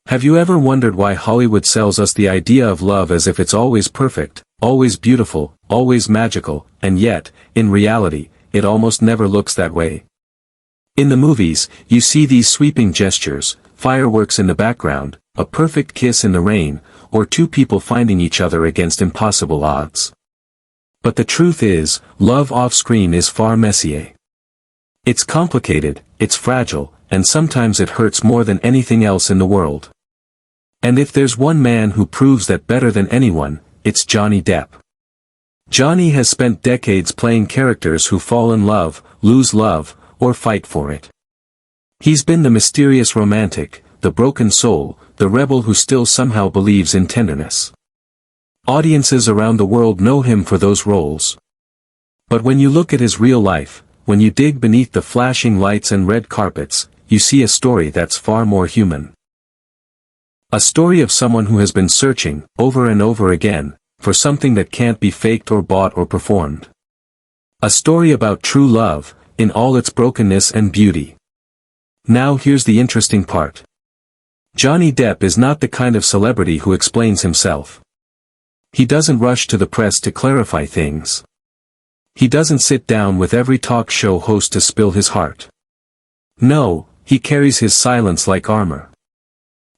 Have you ever wondered why Hollywood sells us the idea of love as if it's always perfect, always beautiful, always magical, and yet, in reality, it almost never looks that way? In the movies, you see these sweeping gestures, fireworks in the background, a perfect kiss in the rain, or two people finding each other against impossible odds. But the truth is, love off-screen is far messier. It's complicated, it's fragile, and sometimes it hurts more than anything else in the world. And if there's one man who proves that better than anyone, it's Johnny Depp. Johnny has spent decades playing characters who fall in love, lose love, or fight for it. He's been the mysterious romantic, the broken soul, the rebel who still somehow believes in tenderness. Audiences around the world know him for those roles. But when you look at his real life, when you dig beneath the flashing lights and red carpets, you see a story that's far more human. A story of someone who has been searching, over and over again, for something that can't be faked or bought or performed. A story about true love, in all its brokenness and beauty. Now here's the interesting part. Johnny Depp is not the kind of celebrity who explains himself. He doesn't rush to the press to clarify things. He doesn't sit down with every talk show host to spill his heart. No, he carries his silence like armor.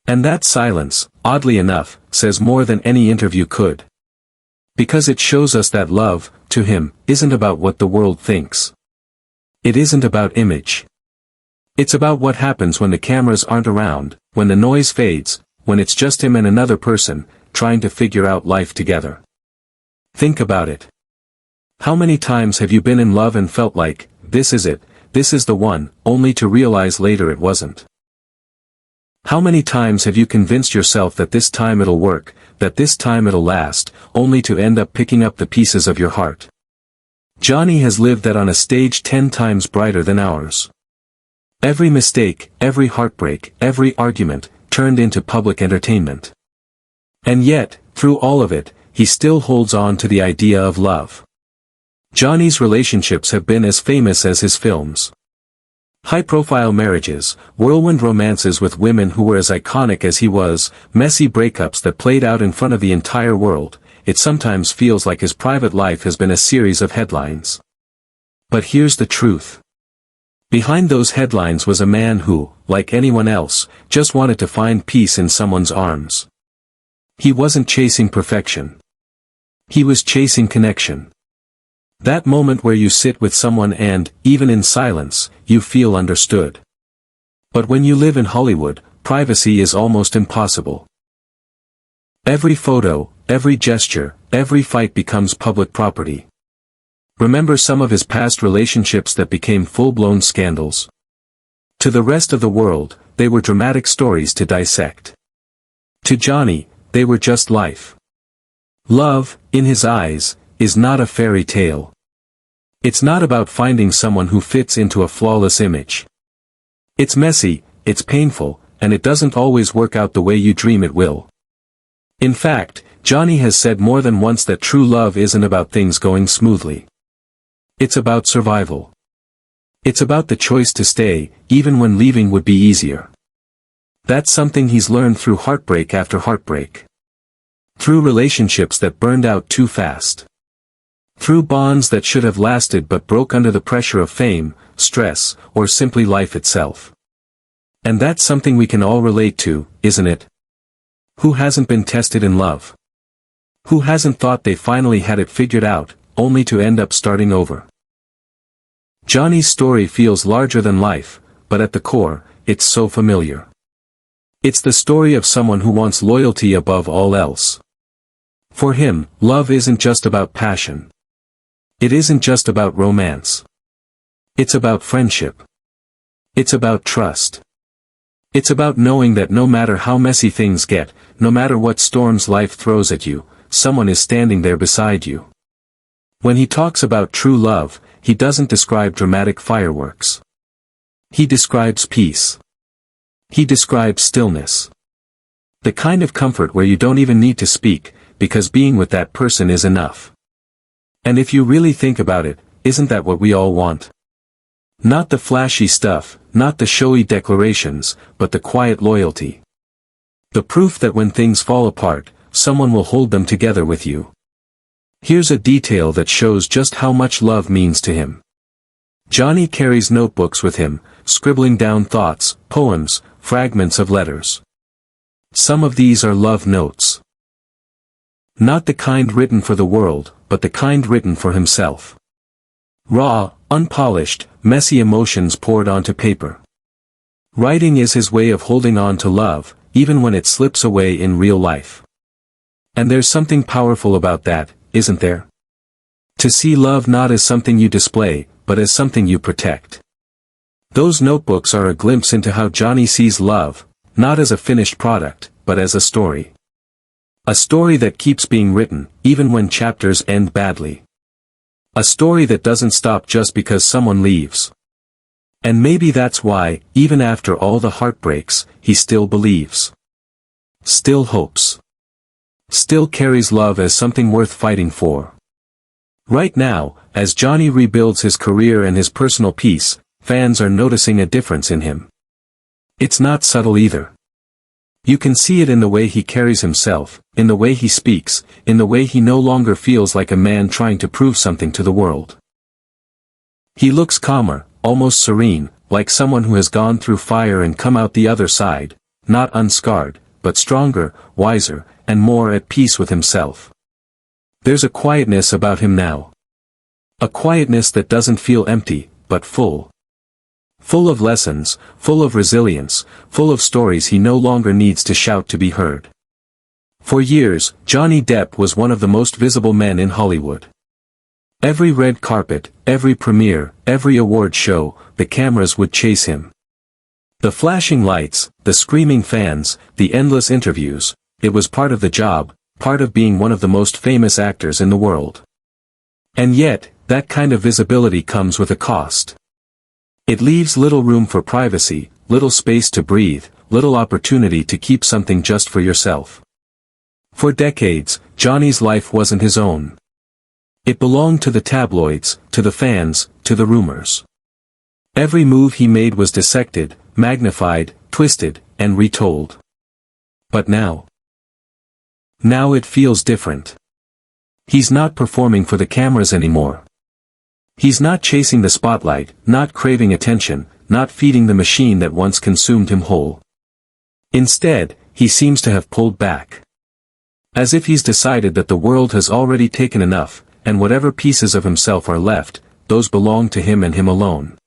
And that silence, oddly enough, says more than any interview could. Because it shows us that love, to him, isn't about what the world thinks. It isn't about image. It's about what happens when the cameras aren't around, when the noise fades, when it's just him and another person, trying to figure out life together. Think about it. How many times have you been in love and felt like, this is it, this is the one, only to realize later it wasn't? How many times have you convinced yourself that this time it'll work, that this time it'll last, only to end up picking up the pieces of your heart? Johnny has lived that on a stage 10 times brighter than ours. Every mistake, every heartbreak, every argument, turned into public entertainment. And yet, through all of it, he still holds on to the idea of love. Johnny's relationships have been as famous as his films. High-profile marriages, whirlwind romances with women who were as iconic as he was, messy breakups that played out in front of the entire world. It sometimes feels like his private life has been a series of headlines. But here's the truth. Behind those headlines was a man who, like anyone else, just wanted to find peace in someone's arms. He wasn't chasing perfection. He was chasing connection. That moment where you sit with someone and, even in silence, you feel understood. But when you live in Hollywood, privacy is almost impossible. Every photo, every gesture, every fight becomes public property. Remember some of his past relationships that became full-blown scandals? To the rest of the world, they were dramatic stories to dissect. To Johnny, they were just life. Love, in his eyes, is not a fairy tale. It's not about finding someone who fits into a flawless image. It's messy, it's painful, and it doesn't always work out the way you dream it will. In fact, Johnny has said more than once that true love isn't about things going smoothly. It's about survival. It's about the choice to stay, even when leaving would be easier. That's something he's learned through heartbreak after heartbreak. Through relationships that burned out too fast. Through bonds that should have lasted but broke under the pressure of fame, stress, or simply life itself. And that's something we can all relate to, isn't it? Who hasn't been tested in love? Who hasn't thought they finally had it figured out, only to end up starting over? Johnny's story feels larger than life, but at the core, it's so familiar. It's the story of someone who wants loyalty above all else. For him, love isn't just about passion. It isn't just about romance. It's about friendship. It's about trust. It's about knowing that no matter how messy things get, no matter what storms life throws at you, someone is standing there beside you. When he talks about true love, he doesn't describe dramatic fireworks. He describes peace. He describes stillness. The kind of comfort where you don't even need to speak, because being with that person is enough. And if you really think about it, isn't that what we all want? Not the flashy stuff, not the showy declarations, but the quiet loyalty. The proof that when things fall apart, someone will hold them together with you. Here's a detail that shows just how much love means to him. Johnny carries notebooks with him, scribbling down thoughts, poems, fragments of letters. Some of these are love notes. Not the kind written for the world, but the kind written for himself. Raw, unpolished, messy emotions poured onto paper. Writing is his way of holding on to love, even when it slips away in real life. And there's something powerful about that, isn't there? To see love not as something you display, but as something you protect. Those notebooks are a glimpse into how Johnny sees love, not as a finished product, but as a story. A story that keeps being written, even when chapters end badly. A story that doesn't stop just because someone leaves. And maybe that's why, even after all the heartbreaks, he still believes. Still hopes. Still carries love as something worth fighting for. Right now, as Johnny rebuilds his career and his personal peace, fans are noticing a difference in him. It's not subtle either. You can see it in the way he carries himself, in the way he speaks, in the way he no longer feels like a man trying to prove something to the world. He looks calmer, almost serene, like someone who has gone through fire and come out the other side, not unscarred, but stronger, wiser, and more at peace with himself. There's a quietness about him now. A quietness that doesn't feel empty, but full. Full of lessons, full of resilience, full of stories he no longer needs to shout to be heard. For years, Johnny Depp was one of the most visible men in Hollywood. Every red carpet, every premiere, every award show, the cameras would chase him. The flashing lights, the screaming fans, the endless interviews, it was part of the job, part of being one of the most famous actors in the world. And yet, that kind of visibility comes with a cost. It leaves little room for privacy, little space to breathe, little opportunity to keep something just for yourself. For decades, Johnny's life wasn't his own. It belonged to the tabloids, to the fans, to the rumors. Every move he made was dissected, magnified, twisted, and retold. But now it feels different. He's not performing for the cameras anymore. He's not chasing the spotlight, not craving attention, not feeding the machine that once consumed him whole. Instead, he seems to have pulled back. As if he's decided that the world has already taken enough, and whatever pieces of himself are left, those belong to him and him alone.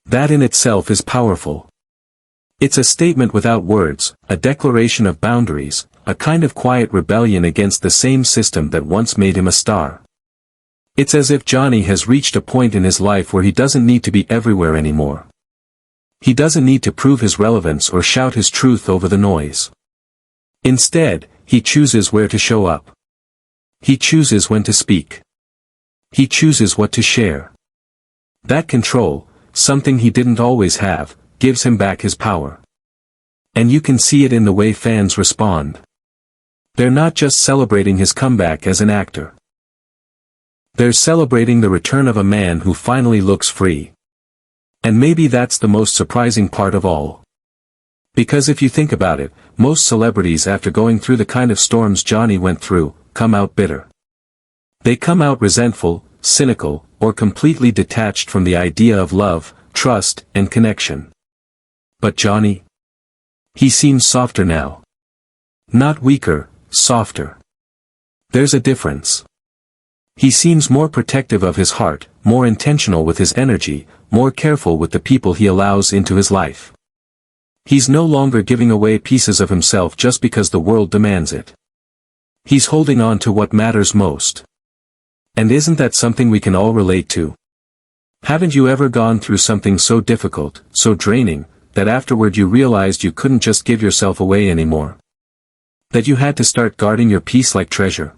That in itself is powerful. It's a statement without words, a declaration of boundaries, a kind of quiet rebellion against the same system that once made him a star. It's as if Johnny has reached a point in his life where he doesn't need to be everywhere anymore. He doesn't need to prove his relevance or shout his truth over the noise. Instead, he chooses where to show up. He chooses when to speak. He chooses what to share. That control, something he didn't always have, gives him back his power. And you can see it in the way fans respond. They're not just celebrating his comeback as an actor. They're celebrating the return of a man who finally looks free. And maybe that's the most surprising part of all. Because if you think about it, most celebrities after going through the kind of storms Johnny went through, come out bitter. They come out resentful, cynical, or completely detached from the idea of love, trust, and connection. But Johnny? He seems softer now. Not weaker, softer. There's a difference. He seems more protective of his heart, more intentional with his energy, more careful with the people he allows into his life. He's no longer giving away pieces of himself just because the world demands it. He's holding on to what matters most. And isn't that something we can all relate to? Haven't you ever gone through something so difficult, so draining, that afterward you realized you couldn't just give yourself away anymore? That you had to start guarding your peace like treasure?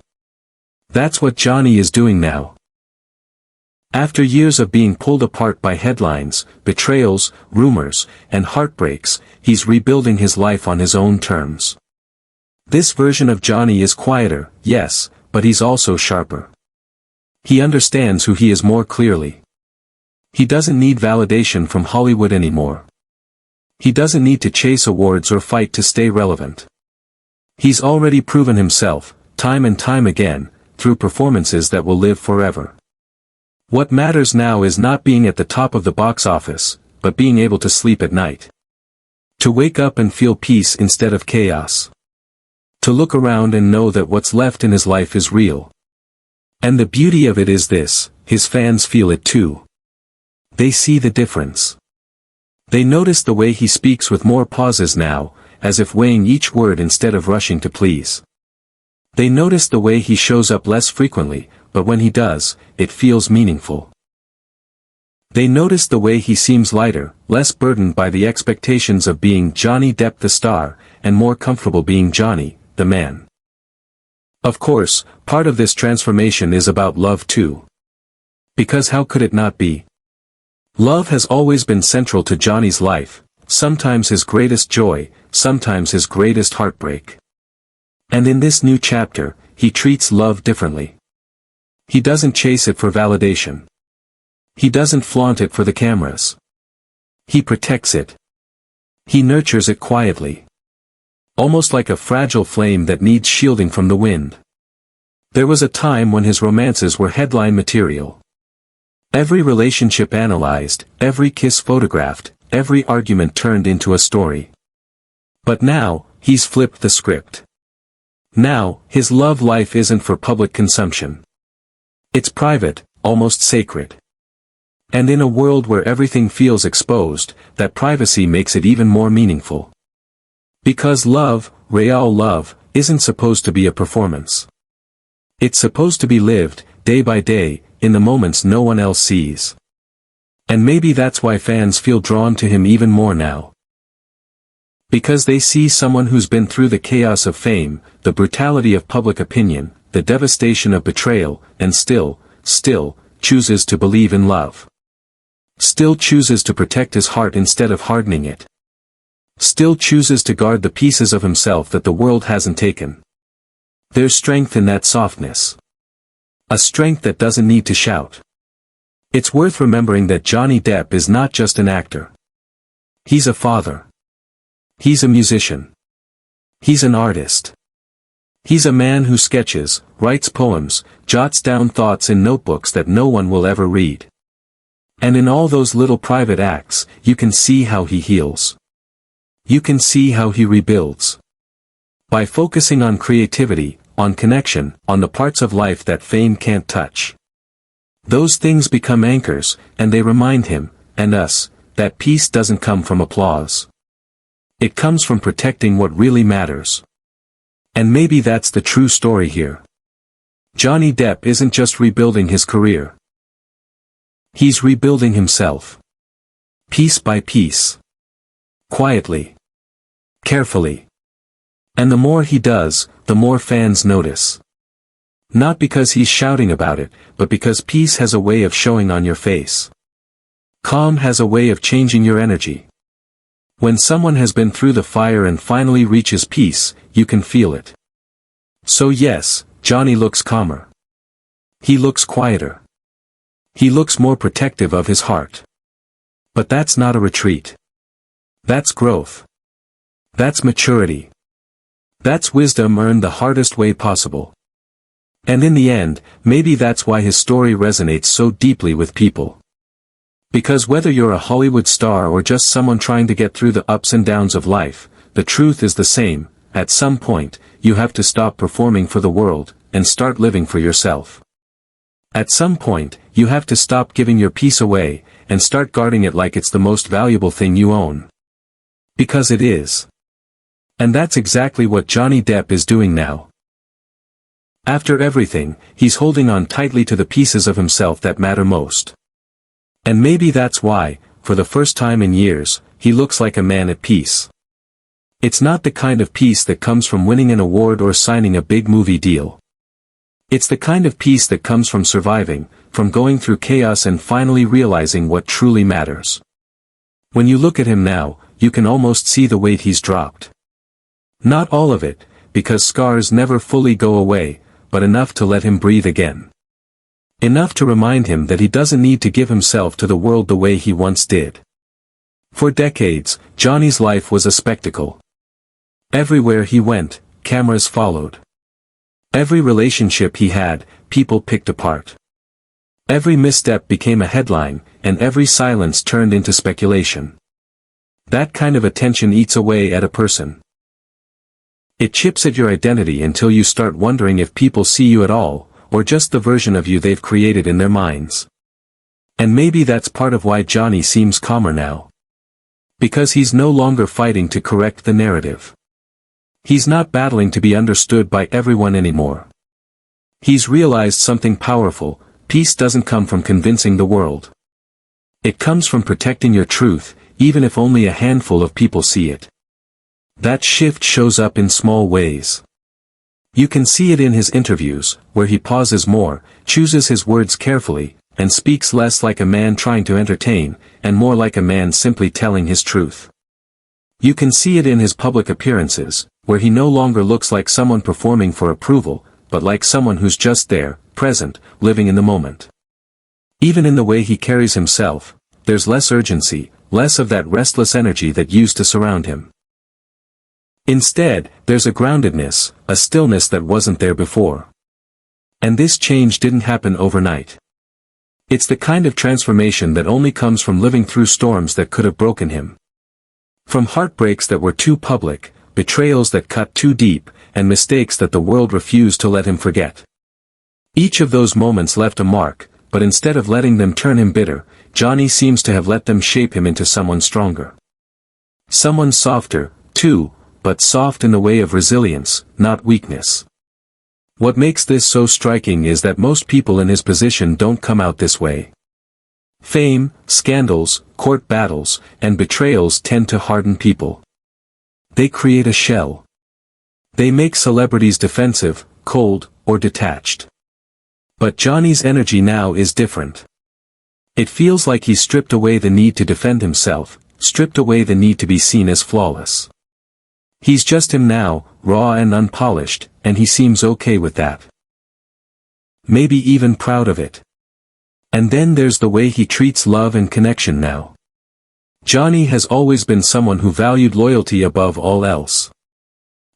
That's what Johnny is doing now. After years of being pulled apart by headlines, betrayals, rumors, and heartbreaks, he's rebuilding his life on his own terms. This version of Johnny is quieter, yes, but he's also sharper. He understands who he is more clearly. He doesn't need validation from Hollywood anymore. He doesn't need to chase awards or fight to stay relevant. He's already proven himself, time and time again, through performances that will live forever. What matters now is not being at the top of the box office, but being able to sleep at night. To wake up and feel peace instead of chaos. To look around and know that what's left in his life is real. And the beauty of it is this, his fans feel it too. They see the difference. They notice the way he speaks with more pauses now, as if weighing each word instead of rushing to please. They notice the way he shows up less frequently, but when he does, it feels meaningful. They notice the way he seems lighter, less burdened by the expectations of being Johnny Depp the star, and more comfortable being Johnny, the man. Of course, part of this transformation is about love too. Because how could it not be? Love has always been central to Johnny's life, sometimes his greatest joy, sometimes his greatest heartbreak. And in this new chapter, he treats love differently. He doesn't chase it for validation. He doesn't flaunt it for the cameras. He protects it. He nurtures it quietly. Almost like a fragile flame that needs shielding from the wind. There was a time when his romances were headline material. Every relationship analyzed, every kiss photographed, every argument turned into a story. But now, he's flipped the script. Now, his love life isn't for public consumption. It's private, almost sacred. And in a world where everything feels exposed, that privacy makes it even more meaningful. Because love, real love, isn't supposed to be a performance. It's supposed to be lived, day by day, in the moments no one else sees. And maybe that's why fans feel drawn to him even more now. Because they see someone who's been through the chaos of fame, the brutality of public opinion, the devastation of betrayal, and still chooses to believe in love. Still chooses to protect his heart instead of hardening it. Still chooses to guard the pieces of himself that the world hasn't taken. There's strength in that softness. A strength that doesn't need to shout. It's worth remembering that Johnny Depp is not just an actor. He's a father. He's a musician. He's an artist. He's a man who sketches, writes poems, jots down thoughts in notebooks that no one will ever read. And in all those little private acts, you can see how he heals. You can see how he rebuilds. By focusing on creativity, on connection, on the parts of life that fame can't touch. Those things become anchors, and they remind him, and us, that peace doesn't come from applause. It comes from protecting what really matters. And maybe that's the true story here. Johnny Depp isn't just rebuilding his career. He's rebuilding himself. Piece by piece. Quietly. Carefully. And the more he does, the more fans notice. Not because he's shouting about it, but because peace has a way of showing on your face. Calm has a way of changing your energy. When someone has been through the fire and finally reaches peace, you can feel it. So yes, Johnny looks calmer. He looks quieter. He looks more protective of his heart. But that's not a retreat. That's growth. That's maturity. That's wisdom earned the hardest way possible. And in the end, maybe that's why his story resonates so deeply with people. Because whether you're a Hollywood star or just someone trying to get through the ups and downs of life, the truth is the same. At some point, you have to stop performing for the world, and start living for yourself. At some point, you have to stop giving your peace away, and start guarding it like it's the most valuable thing you own. Because it is. And that's exactly what Johnny Depp is doing now. After everything, he's holding on tightly to the pieces of himself that matter most. And maybe that's why, for the first time in years, he looks like a man at peace. It's not the kind of peace that comes from winning an award or signing a big movie deal. It's the kind of peace that comes from surviving, from going through chaos and finally realizing what truly matters. When you look at him now, you can almost see the weight he's dropped. Not all of it, because scars never fully go away, but enough to let him breathe again. Enough to remind him that he doesn't need to give himself to the world the way he once did. For decades, Johnny's life was a spectacle. Everywhere he went, cameras followed. Every relationship he had, people picked apart. Every misstep became a headline, and every silence turned into speculation. That kind of attention eats away at a person. It chips at your identity until you start wondering if people see you at all, or just the version of you they've created in their minds. And maybe that's part of why Johnny seems calmer now. Because he's no longer fighting to correct the narrative. He's not battling to be understood by everyone anymore. He's realized something powerful: peace doesn't come from convincing the world. It comes from protecting your truth, even if only a handful of people see it. That shift shows up in small ways. You can see it in his interviews, where he pauses more, chooses his words carefully, and speaks less like a man trying to entertain, and more like a man simply telling his truth. You can see it in his public appearances, where he no longer looks like someone performing for approval, but like someone who's just there, present, living in the moment. Even in the way he carries himself, there's less urgency, less of that restless energy that used to surround him. Instead, there's a groundedness, a stillness that wasn't there before. And this change didn't happen overnight. It's the kind of transformation that only comes from living through storms that could have broken him. From heartbreaks that were too public, betrayals that cut too deep, and mistakes that the world refused to let him forget. Each of those moments left a mark, but instead of letting them turn him bitter, Johnny seems to have let them shape him into someone stronger. Someone softer, too, but soft in the way of resilience, not weakness. What makes this so striking is that most people in his position don't come out this way. Fame, scandals, court battles, and betrayals tend to harden people. They create a shell. They make celebrities defensive, cold, or detached. But Johnny's energy now is different. It feels like he's stripped away the need to defend himself, stripped away the need to be seen as flawless. He's just him now, raw and unpolished, and he seems okay with that. Maybe even proud of it. And then there's the way he treats love and connection now. Johnny has always been someone who valued loyalty above all else.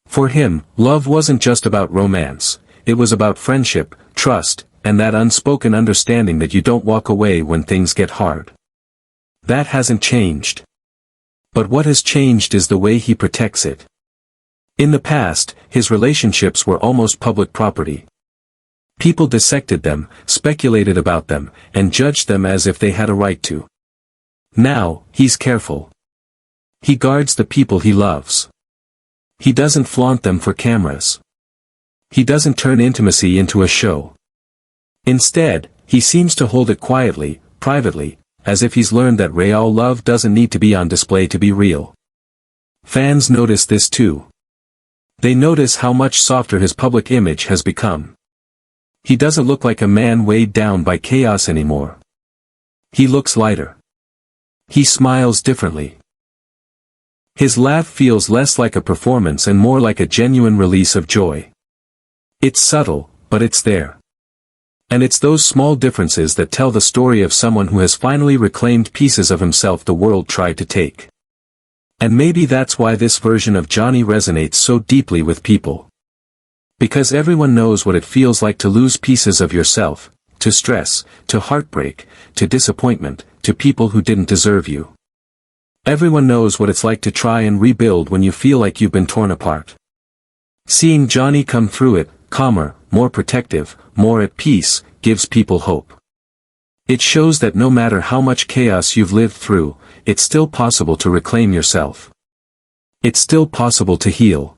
For him, love wasn't just about romance, it was about friendship, trust, and that unspoken understanding that you don't walk away when things get hard. That hasn't changed. But what has changed is the way he protects it. In the past, his relationships were almost public property. People dissected them, speculated about them, and judged them as if they had a right to. Now, he's careful. He guards the people he loves. He doesn't flaunt them for cameras. He doesn't turn intimacy into a show. Instead, he seems to hold it quietly, privately, as if he's learned that real love doesn't need to be on display to be real. Fans notice this too. They notice how much softer his public image has become. He doesn't look like a man weighed down by chaos anymore. He looks lighter. He smiles differently. His laugh feels less like a performance and more like a genuine release of joy. It's subtle, but it's there. And it's those small differences that tell the story of someone who has finally reclaimed pieces of himself the world tried to take. And maybe that's why this version of Johnny resonates so deeply with people. Because everyone knows what it feels like to lose pieces of yourself, to stress, to heartbreak, to disappointment, to people who didn't deserve you. Everyone knows what it's like to try and rebuild when you feel like you've been torn apart. Seeing Johnny come through it, calmer, more protective, more at peace, gives people hope. It shows that no matter how much chaos you've lived through, it's still possible to reclaim yourself. It's still possible to heal.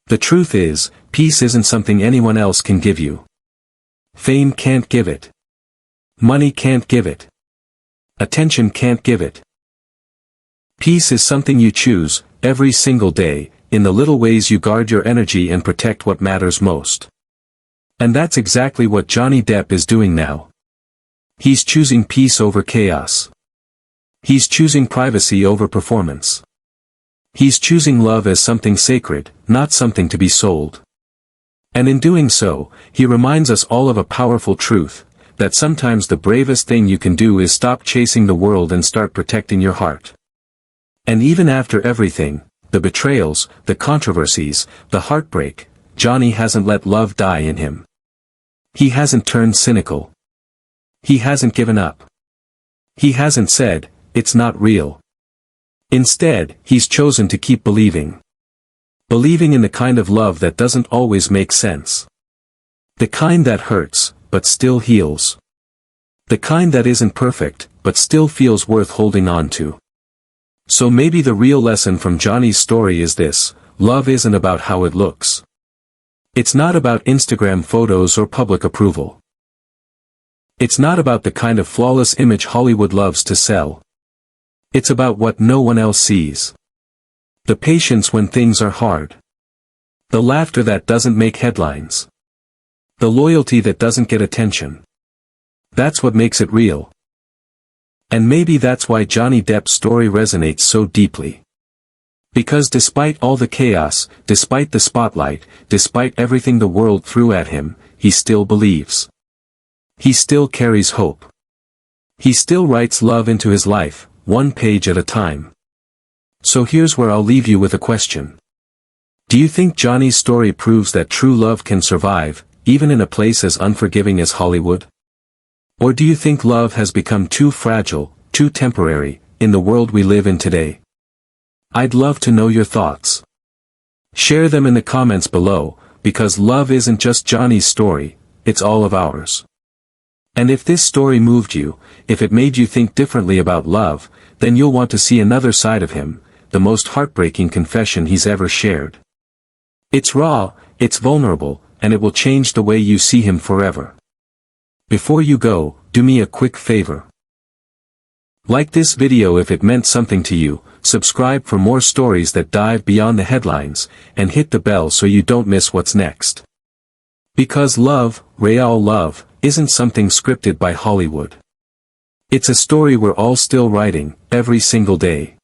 The truth is, peace isn't something anyone else can give you. Fame can't give it. Money can't give it. Attention can't give it. Peace is something you choose, every single day, in the little ways you guard your energy and protect what matters most. And that's exactly what Johnny Depp is doing now. He's choosing peace over chaos. He's choosing privacy over performance. He's choosing love as something sacred, not something to be sold. And in doing so, he reminds us all of a powerful truth, that sometimes the bravest thing you can do is stop chasing the world and start protecting your heart. And even after everything, the betrayals, the controversies, the heartbreak, Johnny hasn't let love die in him. He hasn't turned cynical. He hasn't given up. He hasn't said, "It's not real." Instead, he's chosen to keep believing. Believing in the kind of love that doesn't always make sense. The kind that hurts, but still heals. The kind that isn't perfect, but still feels worth holding on to. So maybe the real lesson from Johnny's story is this: love isn't about how it looks. It's not about Instagram photos or public approval. It's not about the kind of flawless image Hollywood loves to sell. It's about what no one else sees. The patience when things are hard. The laughter that doesn't make headlines. The loyalty that doesn't get attention. That's what makes it real. And maybe that's why Johnny Depp's story resonates so deeply. Because despite all the chaos, despite the spotlight, despite everything the world threw at him, he still believes. He still carries hope. He still writes love into his life, one page at a time. So here's where I'll leave you with a question. Do you think Johnny's story proves that true love can survive, even in a place as unforgiving as Hollywood? Or do you think love has become too fragile, too temporary, in the world we live in today? I'd love to know your thoughts. Share them in the comments below, because love isn't just Johnny's story, it's all of ours. And if this story moved you, if it made you think differently about love, then you'll want to see another side of him, the most heartbreaking confession he's ever shared. It's raw, it's vulnerable, and it will change the way you see him forever. Before you go, do me a quick favor. Like this video if it meant something to you, subscribe for more stories that dive beyond the headlines, and hit the bell so you don't miss what's next. Because love, real love, isn't something scripted by Hollywood. It's a story we're all still writing, every single day.